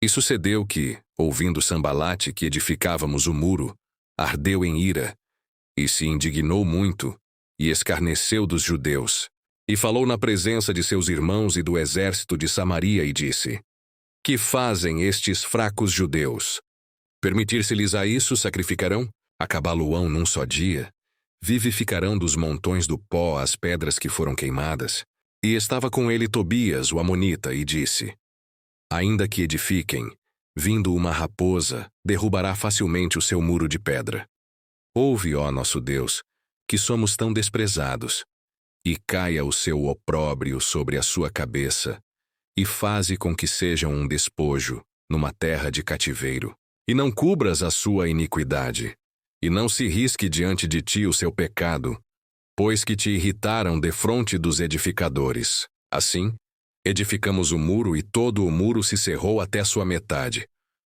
E sucedeu que, ouvindo Sambalate que edificávamos o muro, ardeu em ira, e se indignou muito, e escarneceu dos judeus, e falou na presença de seus irmãos e do exército de Samaria e disse: Que fazem estes fracos judeus? Permitir-se-lhes a isso, sacrificarão? Acabá-lo-ão num só dia? Vivificarão dos montões do pó as pedras que foram queimadas? E estava com ele Tobias, o amonita, e disse: Ainda que edifiquem, vindo uma raposa, derrubará facilmente o seu muro de pedra. Ouve, ó nosso Deus, que somos tão desprezados, e caia o seu opróbrio sobre a sua cabeça, e faze com que sejam um despojo numa terra de cativeiro. E não cubras a sua iniquidade, e não se risque diante de ti o seu pecado, pois que te irritaram defronte dos edificadores. Assim, edificamos o muro e todo o muro se cerrou até sua metade,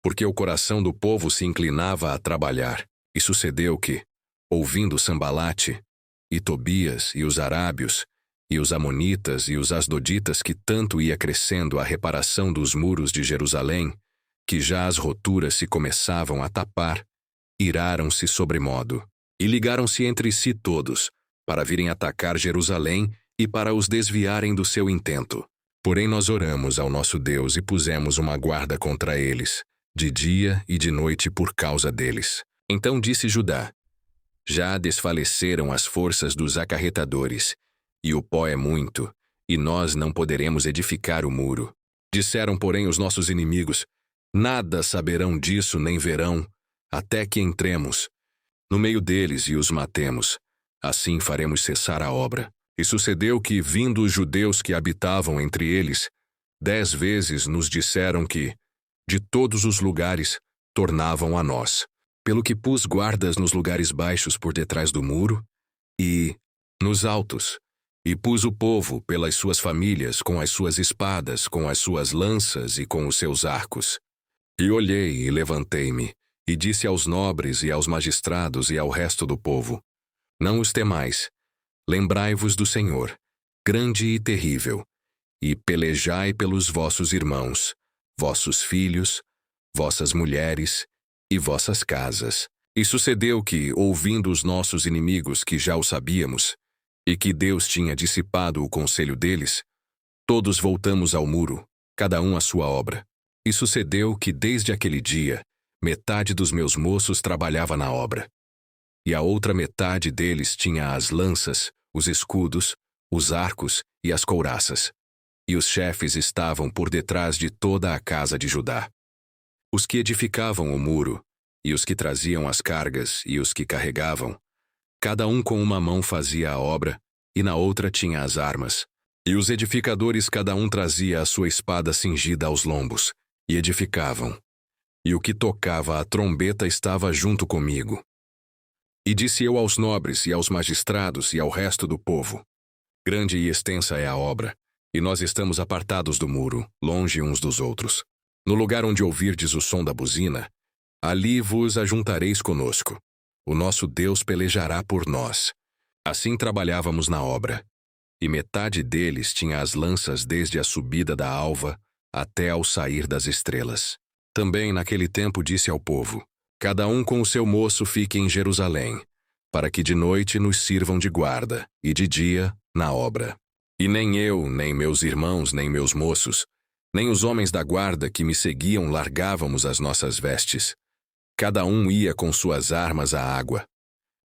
porque o coração do povo se inclinava a trabalhar. E sucedeu que, ouvindo Sambalate, e Tobias, e os arábios, e os amonitas e os asdoditas que tanto ia crescendo a reparação dos muros de Jerusalém, que já as roturas se começavam a tapar, iraram-se sobremodo, e ligaram-se entre si todos, para virem atacar Jerusalém e para os desviarem do seu intento. Porém nós oramos ao nosso Deus e pusemos uma guarda contra eles, de dia e de noite por causa deles. Então disse Judá: Já desfaleceram as forças dos acarretadores, e o pó é muito, e nós não poderemos edificar o muro. Disseram, porém, os nossos inimigos: Nada saberão disso nem verão, até que entremos no meio deles e os matemos. Assim faremos cessar a obra. E sucedeu que, vindo os judeus que habitavam entre eles, 10 vezes nos disseram que, de todos os lugares, tornavam a nós. Pelo que pus guardas nos lugares baixos por detrás do muro e nos altos, e pus o povo pelas suas famílias com as suas espadas, com as suas lanças e com os seus arcos. E olhei e levantei-me, e disse aos nobres e aos magistrados e ao resto do povo: Não os temais, lembrai-vos do Senhor, grande e terrível, e pelejai pelos vossos irmãos, vossos filhos, vossas mulheres e vossas casas. E sucedeu que, ouvindo os nossos inimigos que já o sabíamos, e que Deus tinha dissipado o conselho deles, todos voltamos ao muro, cada um à sua obra. E sucedeu que, desde aquele dia, metade dos meus moços trabalhava na obra, e a outra metade deles tinha as lanças, os escudos, os arcos e as couraças. E os chefes estavam por detrás de toda a casa de Judá. Os que edificavam o muro, e os que traziam as cargas, e os que carregavam, cada um com uma mão fazia a obra, e na outra tinha as armas. E os edificadores cada um trazia a sua espada cingida aos lombos, e edificavam. E o que tocava a trombeta estava junto comigo. E disse eu aos nobres, e aos magistrados, e ao resto do povo: Grande e extensa é a obra, e nós estamos apartados do muro, longe uns dos outros. No lugar onde ouvirdes o som da buzina, ali vos ajuntareis conosco. O nosso Deus pelejará por nós. Assim trabalhávamos na obra. E metade deles tinha as lanças desde a subida da alva até ao sair das estrelas. Também naquele tempo disse ao povo: Cada um com o seu moço fique em Jerusalém, para que de noite nos sirvam de guarda, e de dia na obra. E nem eu, nem meus irmãos, nem meus moços, nem os homens da guarda que me seguiam largávamos as nossas vestes. Cada um ia com suas armas à água,